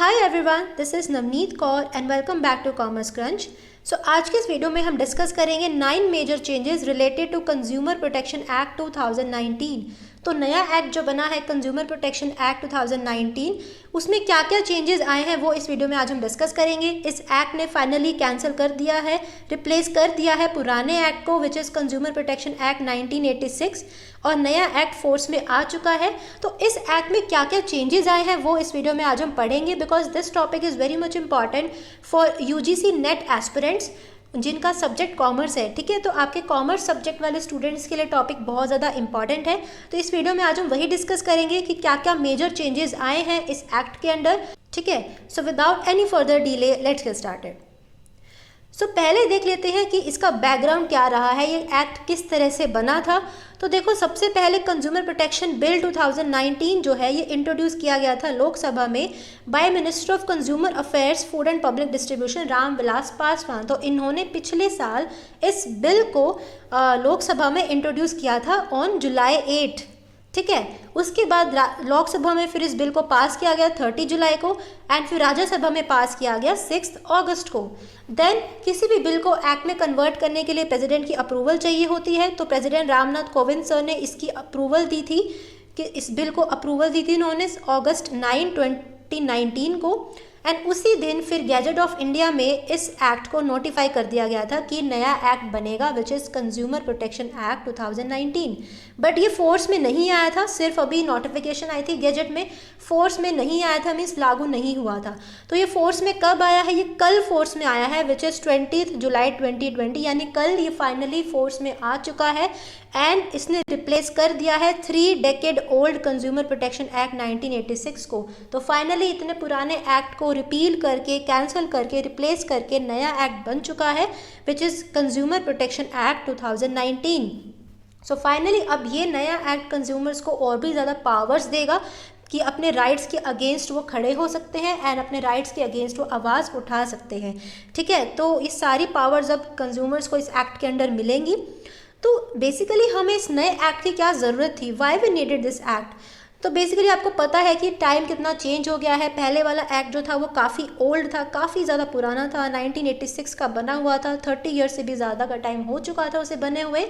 Hi everyone, this is Navneet Kaur and welcome back to commerce crunch. आज के इस वीडियो में हम डिस्कस करेंगे 9 major changes related to consumer protection act 2019। तो नया एक्ट जो बना है कंज्यूमर प्रोटेक्शन एक्ट 2019, उसमें क्या क्या चेंजेस आए हैं वो इस वीडियो में आज हम डिस्कस करेंगे। इस एक्ट ने फाइनली कैंसिल कर दिया है, रिप्लेस कर दिया है पुराने एक्ट को विच इज़ कंज्यूमर प्रोटेक्शन एक्ट 1986, और नया एक्ट फोर्स में आ चुका है। तो इस एक्ट में क्या क्या चेंजेस आए हैं वो इस वीडियो में आज हम पढ़ेंगे, because this topic is very much important for UGC net aspirants जिनका सब्जेक्ट कॉमर्स है। ठीक है, तो आपके कॉमर्स सब्जेक्ट वाले स्टूडेंट्स के लिए टॉपिक बहुत ज़्यादा इंपॉर्टेंट है। तो इस वीडियो में आज हम वही डिस्कस करेंगे कि क्या क्या मेजर चेंजेस आए हैं इस एक्ट के अंदर। ठीक है, so without any further delay let's get started. पहले देख लेते हैं कि इसका बैकग्राउंड क्या रहा है, ये एक्ट किस तरह से बना था। तो देखो, सबसे पहले कंज्यूमर प्रोटेक्शन बिल 2019 जो है ये इंट्रोड्यूस किया गया था लोकसभा में by minister of consumer affairs, food and public distribution Ram Vilas Paswan. तो इन्होंने पिछले साल इस बिल को लोकसभा में इंट्रोड्यूस किया था ऑन जुलाई 8। ठीक है, उसके बाद लोकसभा में फिर इस बिल को पास किया गया 30 जुलाई को, एंड फिर राज्यसभा में पास किया गया 6 अगस्त को। देन किसी भी बिल को एक्ट में कन्वर्ट करने के लिए प्रेसिडेंट की अप्रूवल चाहिए होती है। तो प्रेसिडेंट रामनाथ कोविंद सर ने इसकी अप्रूवल दी थी, कि इस बिल को अप्रूवल दी थी उन्होंने अगस्त 9, 2019 को। एंड उसी दिन फिर गैजेट ऑफ इंडिया में इस एक्ट को नोटिफाई कर दिया गया था कि नया एक्ट बनेगा विच is consumer protection act 2019। But ये फोर्स में नहीं आया था, सिर्फ अभी नोटिफिकेशन आई थी गैजेट में, फोर्स में नहीं आया था, मीन्स लागू नहीं हुआ था। तो ये फोर्स में कब आया है? ये कल फोर्स में आया है विच इज़ 20 जुलाई 2020, यानी कल ये फाइनली फोर्स में आ चुका है। एंड इसने रिप्लेस कर दिया है 3 decade old consumer protection act 1986 को। तो फाइनली इतने पुराने एक्ट को रिपील करके, कैंसिल करके, रिप्लेस करके नया एक्ट बन चुका है विच is consumer protection act 2019। So finally अब ये नया एक्ट कंज्यूमर्स को और भी ज़्यादा पावर्स देगा कि अपने राइट्स के अगेंस्ट वो खड़े हो सकते हैं एंड अपने राइट्स के अगेंस्ट वो आवाज़ उठा सकते हैं। ठीक है, तो ये सारी पावर्स अब कंज्यूमर्स को इस एक्ट के अंडर मिलेंगी। तो बेसिकली हमें इस नए एक्ट की क्या ज़रूरत थी, why we needed this act? तो बेसिकली आपको पता है कि टाइम कितना चेंज हो गया है। पहले वाला एक्ट जो था वो काफ़ी ओल्ड था, काफ़ी ज़्यादा पुराना था, 1986 का बना हुआ था, 30 ईयर्स से भी ज़्यादा का टाइम हो चुका था उसे बने हुए।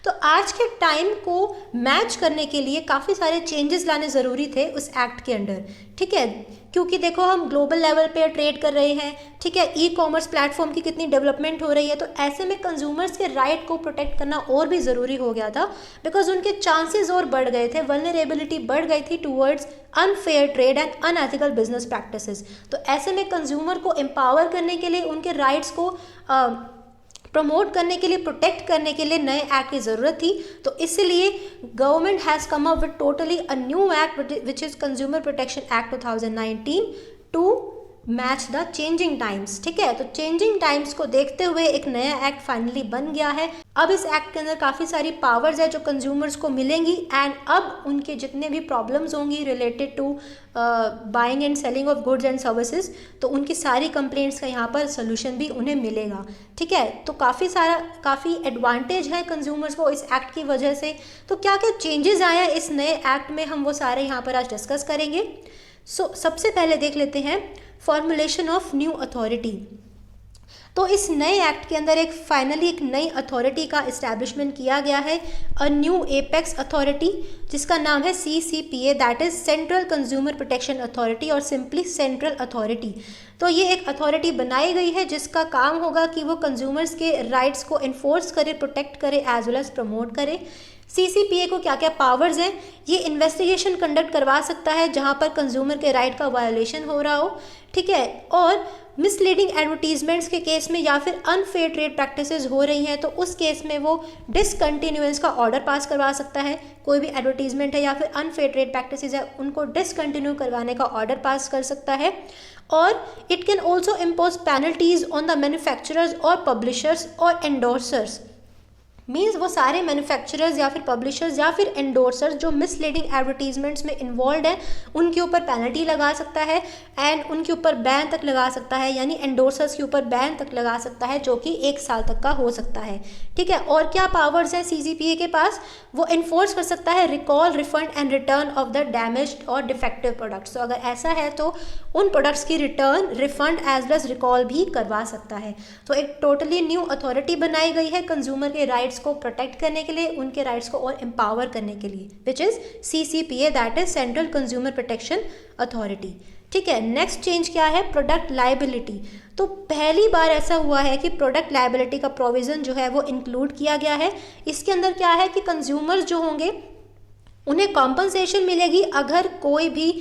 तो आज के टाइम को मैच करने के लिए काफ़ी सारे चेंजेस लाने ज़रूरी थे उस एक्ट के अंडर। ठीक है, क्योंकि देखो हम ग्लोबल लेवल पे ट्रेड कर रहे हैं। ठीक है, ई कॉमर्स प्लेटफॉर्म की कितनी डेवलपमेंट हो रही है, तो ऐसे में कंज्यूमर्स के राइट को प्रोटेक्ट करना और भी ज़रूरी हो गया था, बिकॉज उनके चांसेस और बढ़ गए थे, वल्नरेबिलिटी बढ़ गई थी towards unfair trade and unethical business practices. तो ऐसे में कंज्यूमर को एम्पावर करने के लिए, उनके राइट्स को प्रमोट करने के लिए, प्रोटेक्ट करने के लिए नए एक्ट की ज़रूरत थी। तो इसलिए government has come up with totally a new act which is consumer protection act 2019 to match the changing times. ठीक है, तो चेंजिंग टाइम्स को देखते हुए एक नया एक्ट फाइनली बन गया है। अब इस एक्ट के अंदर काफ़ी सारी पावर्स है जो कंज्यूमर्स को मिलेंगी, एंड अब उनके जितने भी प्रॉब्लम्स होंगी related to buying and selling of goods and services, तो उनकी सारी कंप्लेंट्स का यहाँ पर सोल्यूशन भी उन्हें मिलेगा। ठीक है, तो काफ़ी एडवांटेज है कंज्यूमर्स को इस एक्ट की वजह से। तो क्या क्या चेंजेस आए हैं इस नए एक्ट में, हम वो सारे यहाँ पर आज डिस्कस करेंगे। सबसे पहले देख लेते हैं फॉर्मुलेशन ऑफ न्यू अथॉरिटी। तो इस नए एक्ट के अंदर फाइनली एक नई अथॉरिटी का इस्टेब्लिशमेंट किया गया है, अ न्यू एपेक्स अथॉरिटी, जिसका नाम है CCPA, that is central consumer protection authority, और सिंपली सेंट्रल अथॉरिटी। तो ये एक अथॉरिटी बनाई गई है जिसका काम होगा कि वो कंज्यूमर्स के राइट्स को इन्फोर्स करे, प्रोटेक्ट करे, एज वेल एज प्रमोट करे। CCPA को क्या क्या पावर्स हैं? ये इन्वेस्टिगेशन कंडक्ट करवा सकता है जहाँ पर कंज्यूमर के राइट का वायोलेशन हो रहा हो। ठीक है, और मिसलीडिंग एडवर्टीजमेंट्स के केस में या फिर अनफेयर ट्रेड प्रैक्टिसेस हो रही हैं तो उस केस में वो डिसकंटिन्यूएंस का ऑर्डर पास करवा सकता है। कोई भी एडवर्टीजमेंट है या फिर अनफेयर ट्रेड प्रैक्टिसेस है, उनको डिसकंटिन्यू करवाने का ऑर्डर पास कर सकता है। और it can also impose penalties on the manufacturers और पब्लिशर्स और एंडोर्सर्स, मीन्स वो सारे मैन्युफैक्चरर्स या फिर पब्लिशर्स या फिर एंडोर्सर्स जो मिसलीडिंग एडवर्टीजमेंट्स में इन्वॉल्व हैं उनके ऊपर पेनल्टी लगा सकता है एंड उनके ऊपर बैन तक लगा सकता है, यानी एंडोर्सर्स के ऊपर बैन तक लगा सकता है जो कि 1 साल तक का हो सकता है। ठीक है, और क्या पावर्स हैं CCPA के पास? वो इन्फोर्स कर सकता है recall, refund and return of the damaged और डिफेक्टिव प्रोडक्ट्स। तो अगर ऐसा है तो उन प्रोडक्ट्स की return, refund as well as recall भी करवा सकता है। तो एक टोटली न्यू अथॉरिटी बनाई गई है कंज्यूमर के राइट्स को प्रोटेक्ट करने के लिए, उनके राइट्स को और एम्पावर करने के लिए, which is CCPA, that is central consumer protection authority. ठीक है, नेक्स्ट चेंज क्या है? Product liability. तो पहली बार ऐसा हुआ है कि प्रोडक्ट लायबिलिटी का प्रोविज़न जो है वो इंक्लूड किया गया है। इसके अंदर क्या है कि कंज्यूमर्स जो होंगे उन्हें कॉम्पनसेशन मिलेगी अगर कोई भी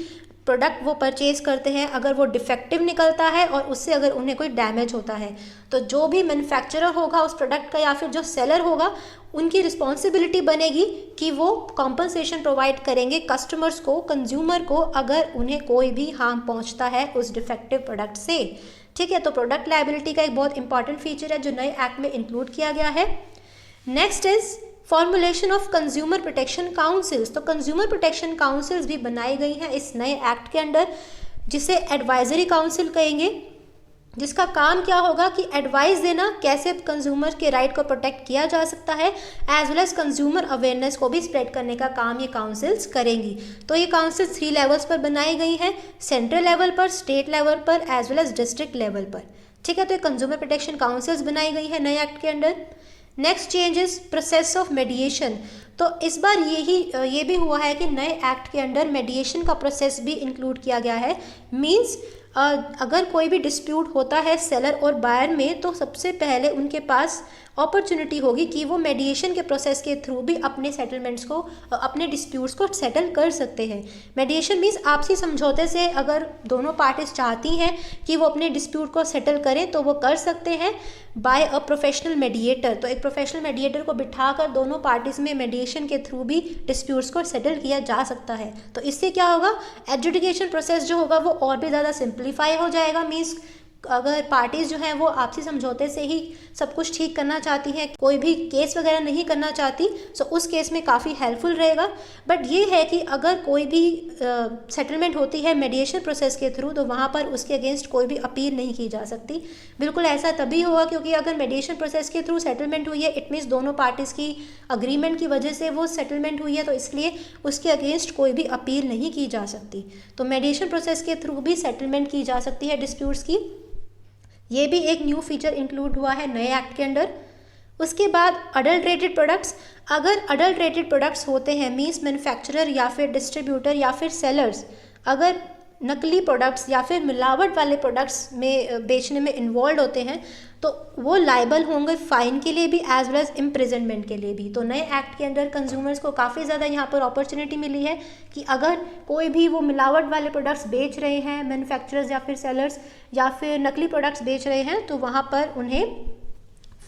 प्रोडक्ट वो परचेज करते हैं, अगर वो डिफेक्टिव निकलता है और उससे अगर उन्हें कोई डैमेज होता है, तो जो भी मैन्युफैक्चरर होगा उस प्रोडक्ट का या फिर जो सेलर होगा उनकी रिस्पॉन्सिबिलिटी बनेगी कि वो कॉम्पनसेशन प्रोवाइड करेंगे कस्टमर्स को, कंज्यूमर को, अगर उन्हें कोई भी हार्म पहुंचता है उस डिफेक्टिव प्रोडक्ट से। ठीक है, तो प्रोडक्ट लायबिलिटी का एक बहुत इंपॉर्टेंट फीचर है जो नए एक्ट में इंक्लूड किया गया है। Next is formulation of consumer protection councils. तो कंज्यूमर प्रोटेक्शन काउंसिल्स भी बनाई गई हैं इस नए एक्ट के अंडर, जिसे एडवाइजरी काउंसिल कहेंगे, जिसका काम क्या होगा कि एडवाइस देना कैसे कंज्यूमर के राइट को प्रोटेक्ट किया जा सकता है, as well as consumer awareness को भी स्प्रेड करने का काम ये काउंसिल्स करेंगी। तो ये काउंसिल 3 लेवल्स पर बनाई गई हैं, सेंट्रल लेवल पर, स्टेट लेवल पर, as well as district level पर। ठीक है, तो ये कंज्यूमर प्रोटेक्शन काउंसिल्स बनाई गई है नए एक्ट के under. Next change is process of मेडिएशन। तो इस बार ये भी हुआ है कि नए एक्ट के अंडर मेडिएशन का प्रोसेस भी इंक्लूड किया गया है। मींस अगर कोई भी डिस्प्यूट होता है सेलर और बायर में, तो सबसे पहले उनके पास अपॉर्चुनिटी होगी कि वो मेडिएशन के प्रोसेस के थ्रू भी अपने सेटलमेंट्स को, अपने डिस्प्यूट्स को सेटल कर सकते हैं। मेडिएशन मीन्स आपसी समझौते से अगर दोनों पार्टीज चाहती हैं कि वो अपने डिस्प्यूट को सेटल करें तो वो कर सकते हैं बाय अ प्रोफेशनल मेडिएटर। तो एक प्रोफेशनल मेडिएटर को बिठाकर दोनों पार्टीज में मेडिएशन के थ्रू भी डिस्प्यूट्स को सेटल किया जा सकता है। तो इससे क्या होगा, एडजुडिकेशन प्रोसेस जो होगा वो और भी ज़्यादा सिंप्लीफाई हो जाएगा। मीन्स अगर पार्टीज़ जो हैं वो आपसी समझौते से ही सब कुछ ठीक करना चाहती हैं, कोई भी केस वगैरह नहीं करना चाहती, सो उस केस में काफ़ी हेल्पफुल रहेगा। बट ये है कि अगर कोई भी सेटलमेंट होती है मेडिएशन प्रोसेस के थ्रू, तो वहाँ पर उसके अगेंस्ट कोई भी अपील नहीं की जा सकती। बिल्कुल ऐसा तभी होगा क्योंकि अगर मेडिएशन प्रोसेस के थ्रू सेटलमेंट हुई है, इट मीन्स दोनों पार्टीज़ की अग्रीमेंट की वजह से वो सेटलमेंट हुई है, तो इसलिए उसके अगेंस्ट कोई भी अपील नहीं की जा सकती। तो मेडिएशन प्रोसेस के थ्रू भी सेटलमेंट की जा सकती है डिस्प्यूट्स की। ये भी एक न्यू फीचर इंक्लूड हुआ है नए एक्ट के अंडर। उसके बाद अडल्ट्रेटेड प्रोडक्ट्स। अगर अडल्ट्रेटेड प्रोडक्ट्स होते हैं, मीन्स मैन्युफैक्चरर या फिर डिस्ट्रीब्यूटर या फिर सेलर्स अगर नकली प्रोडक्ट्स या फिर मिलावट वाले प्रोडक्ट्स में बेचने में इन्वॉल्व होते हैं, तो वो लाइबल होंगे फाइन के लिए भी एज वेल एज इम्प्रिजनमेंट के लिए भी। तो नए एक्ट के अंदर कंज्यूमर्स को काफ़ी ज़्यादा यहाँ पर अपॉर्चुनिटी मिली है कि अगर कोई भी वो मिलावट वाले प्रोडक्ट्स बेच रहे हैं, मैन्युफैक्चरर्स या फिर सेलर्स या फिर नकली प्रोडक्ट्स बेच रहे हैं, तो वहाँ पर उन्हें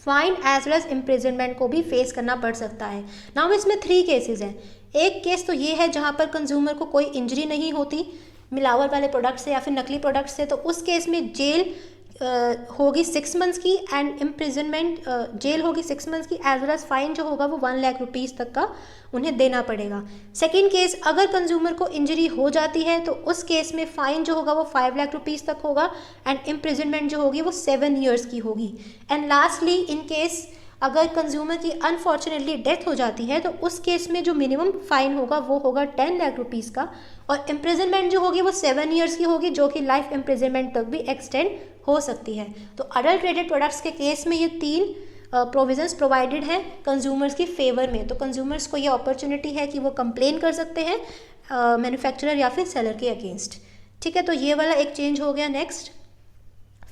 fine as well as imprisonment को भी फेस करना पड़ सकता है। नाउ इसमें 3 केसेस हैं। एक केस तो ये है जहाँ पर कंज्यूमर को कोई इंजरी नहीं होती मिलावट वाले प्रोडक्ट से या फिर नकली प्रोडक्ट से, तो उस केस में जेल होगी 6 मंथ्स की एंड इम्प्रिजनमेंट जेल होगी 6 मंथ्स की, एज वेल एज फाइन जो होगा वो 1 लाख रुपीज़ तक का उन्हें देना पड़ेगा। सेकेंड केस, अगर कंज्यूमर को इंजरी हो जाती है तो उस केस में फ़ाइन जो होगा वो 5 लाख रुपीज़ तक होगा एंड इम्प्रिजनमेंट जो होगी वो 7 ईयर्स की होगी। एंड लास्टली, इन केस अगर कंज्यूमर की अनफॉर्चुनेटली डेथ हो जाती है तो उस केस में जो मिनिमम फ़ाइन होगा वो होगा 10 लाख रुपीज़ का, और इम्प्रिजनमेंट जो होगी वो 7 ईयर्स की होगी, जो कि लाइफ इम्प्रिजनमेंट तक भी एक्सटेंड हो सकती है। तो अडल्ट्रेटेड प्रोडक्ट्स के केस में ये 3 प्रोविजंस प्रोवाइडेड हैं कंज्यूमर्स की फेवर में। तो कंज्यूमर्स को ये अपॉर्चुनिटी है कि वो कंप्लेन कर सकते हैं मैन्युफैक्चरर या फिर सेलर के अगेंस्ट। ठीक है, तो ये वाला एक चेंज हो गया। Next,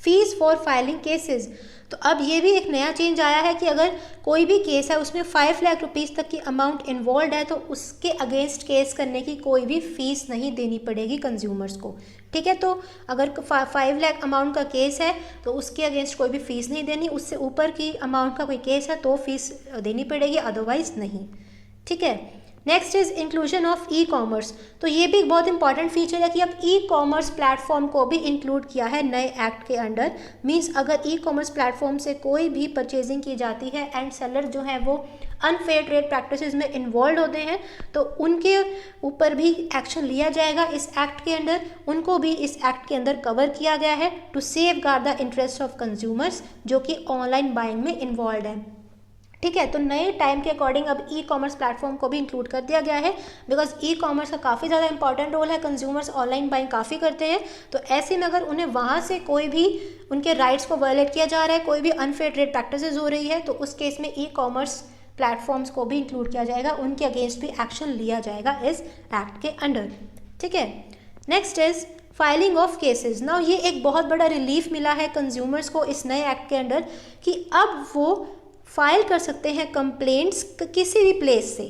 fees for filing cases. तो अब ये भी एक नया चेंज आया है कि अगर कोई भी केस है उसमें 5 लाख रुपीज़ तक की अमाउंट इन्वॉल्व है तो उसके अगेंस्ट केस करने की कोई भी फ़ीस नहीं देनी पड़ेगी कंज्यूमर्स को। ठीक है, तो अगर 5 लाख अमाउंट का केस है तो उसके अगेंस्ट कोई भी फ़ीस नहीं देनी, उससे ऊपर की अमाउंट का कोई केस है तो फीस देनी पड़ेगी, अदरवाइज़ नहीं। ठीक है, next is inclusion of e commerce. तो ये भी एक बहुत इंपॉर्टेंट फीचर है कि अब ई कॉमर्स प्लेटफॉर्म को भी इंक्लूड किया है नए एक्ट के अंडर। मींस अगर ई कॉमर्स प्लेटफॉर्म से कोई भी परचेजिंग की जाती है एंड सेलर जो है वो अनफेयर ट्रेड प्रैक्टिसेस में इन्वॉल्व होते हैं तो उनके ऊपर भी एक्शन लिया जाएगा इस एक्ट के अंडर। उनको भी इस एक्ट के अंदर कवर किया गया है to safeguard the interest of consumers जो कि ऑनलाइन बाइंग में इन्वॉल्व है। ठीक है, तो नए टाइम के अकॉर्डिंग अब ई कॉमर्स प्लेटफॉर्म को भी इंक्लूड कर दिया गया है बिकॉज ई कॉमर्स का काफ़ी ज़्यादा इंपॉर्टेंट रोल है। कंज्यूमर्स ऑनलाइन बाइंग काफ़ी करते हैं, तो ऐसे में अगर उन्हें वहाँ से कोई भी उनके राइट्स को वायलेट किया जा रहा है, कोई भी अनफेयर ट्रेड प्रैक्टिसेस हो रही है, तो उस केस में ई कॉमर्स प्लेटफॉर्म्स को भी इंक्लूड किया जाएगा, उनके अगेंस्ट भी एक्शन लिया जाएगा इस एक्ट के अंडर। ठीक है, next is filing of cases. Now ये एक बहुत बड़ा रिलीफ मिला है कंज्यूमर्स को इस नए एक्ट के अंडर कि अब वो फाइल कर सकते हैं कंप्लेंट्स किसी भी प्लेस से,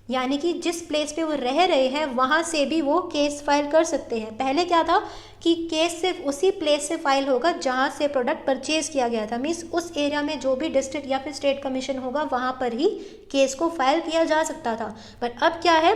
यानी कि जिस प्लेस पे वो रह रहे हैं वहाँ से भी वो केस फाइल कर सकते हैं। पहले क्या था कि केस सिर्फ उसी प्लेस से फाइल होगा जहाँ से प्रोडक्ट परचेज किया गया था। मीन्स उस एरिया में जो भी डिस्ट्रिक्ट या फिर स्टेट कमीशन होगा वहाँ पर ही केस को फाइल किया जा सकता था। बट अब क्या है,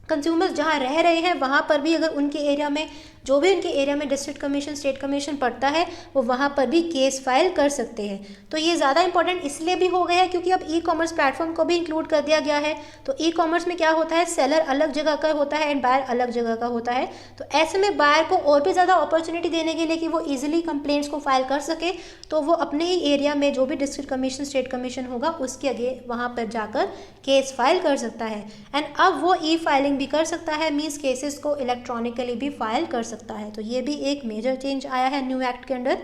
कंज्यूमर्स जहाँ रह रहे हैं वहाँ पर भी अगर उनके एरिया में जो भी उनके एरिया में डिस्ट्रिक्ट कमीशन स्टेट कमीशन पड़ता है वो वहाँ पर भी केस फाइल कर सकते हैं। तो ये ज़्यादा इंपॉर्टेंट इसलिए भी हो गया है क्योंकि अब ई कॉमर्स प्लेटफॉर्म को भी इंक्लूड कर दिया गया है। तो ई कॉमर्स में क्या होता है, सेलर अलग जगह का होता है एंड बायर अलग जगह का होता है। तो ऐसे में बायर को और भी ज़्यादा अपॉर्चुनिटी देने के लिए कि वो ईजिली कंप्लेंट्स को फाइल कर सके, तो वो अपने ही एरिया में जो भी डिस्ट्रिक्ट कमीशन स्टेट कमीशन होगा उसके आगे वहाँ पर जाकर केस फाइल कर सकता है। एंड अब वो ई फाइलिंग भी कर सकता है, मीन्स केसेस को इलेक्ट्रॉनिकली भी फाइल कर सकता है। तो ये भी एक मेजर चेंज आया है न्यू एक्ट के under.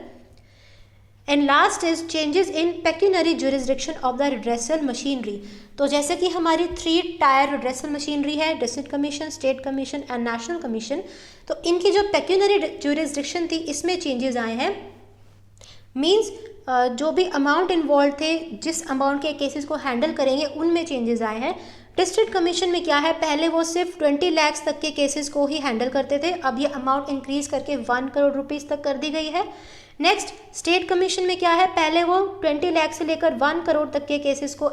And last is changes in pecuniary jurisdiction of the redressal machinery. तो जैसे कि हमारी 3 टायर रिड्रेसल मशीनरी है, district commission, state commission and national commission, तो इनकी जो पेक्यूनरी ज्यूरिसडिक्शन थी इसमें चेंजेस आए हैं। मीन्स जो भी अमाउंट इन्वॉल्व थे, जिस अमाउंट के केसेस को हैंडल करेंगे उनमें चेंजेस आए हैं। डिस्ट्रिक्ट कमीशन में क्या है, पहले वो सिर्फ 20 लाख तक के केसेस को ही हैंडल करते थे, अब ये अमाउंट इंक्रीज करके 1 करोड़ रुपीस तक कर दी गई है। नेक्स्ट स्टेट कमीशन में क्या है, पहले वो 20 लाख से लेकर 1 करोड़ तक के केसेस को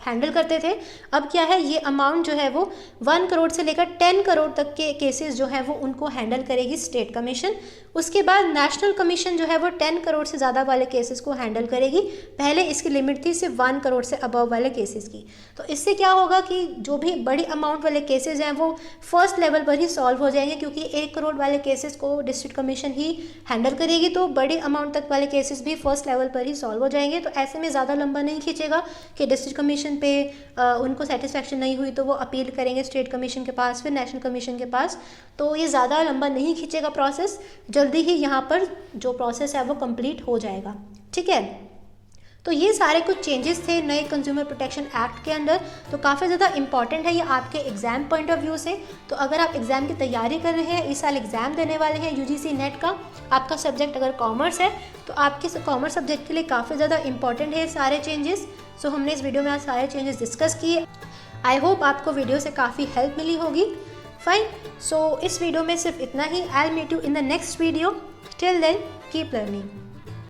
हैंडल करते थे, अब क्या है ये अमाउंट जो है वो 1 करोड़ से लेकर 10 करोड़ तक के केसेस जो है वो उनको हैंडल करेगी स्टेट कमीशन। उसके बाद नेशनल कमीशन जो है वो 10 करोड़ से ज़्यादा वाले केसेस को हैंडल करेगी, पहले इसकी लिमिट थी सिर्फ 1 करोड़ से अबव वाले केसेस की। तो इससे क्या होगा कि जो भी बड़ी अमाउंट वाले केसेस हैं वो फर्स्ट लेवल पर ही सॉल्व हो जाएंगे, क्योंकि 1 करोड़ वाले केसेस को डिस्ट्रिक्ट कमीशन ही हैंडल करेगी, तो बड़े अमाउंट तक वाले केसेस भी फर्स्ट लेवल पर ही सॉल्व हो जाएंगे। तो ऐसे में ज़्यादा लंबा नहीं खींचेगा कि डिस्ट्रिक्ट कमीशन पे उनको सेटिस्फैक्शन नहीं हुई तो वो अपील करेंगे स्टेट कमीशन के पास, फिर नेशनल कमीशन के पास, तो ये ज़्यादा लंबा नहीं खींचेगा प्रोसेस, जल्दी ही यहाँ पर जो प्रोसेस है वो कंप्लीट हो जाएगा। ठीक है, तो ये सारे कुछ चेंजेस थे नए कंज्यूमर प्रोटेक्शन एक्ट के अंदर। तो काफ़ी ज़्यादा इंपॉर्टेंट है ये आपके एग्ज़ाम पॉइंट ऑफ व्यू से। तो अगर आप एग्ज़ाम की तैयारी कर रहे हैं, इस साल एग्ज़ाम देने वाले हैं यूजीसी नेट का, आपका सब्जेक्ट अगर कॉमर्स है तो आपके कॉमर्स सब्जेक्ट के लिए काफ़ी ज़्यादा इंपॉर्टेंट है सारे चेंजेस। सो हमने इस वीडियो में आज सारे चेंजेस डिस्कस किए। आई होप आपको वीडियो से काफ़ी हेल्प मिली होगी। फाइन, सो इस वीडियो में सिर्फ इतना ही। I will meet you in the next video. Till then keep learning.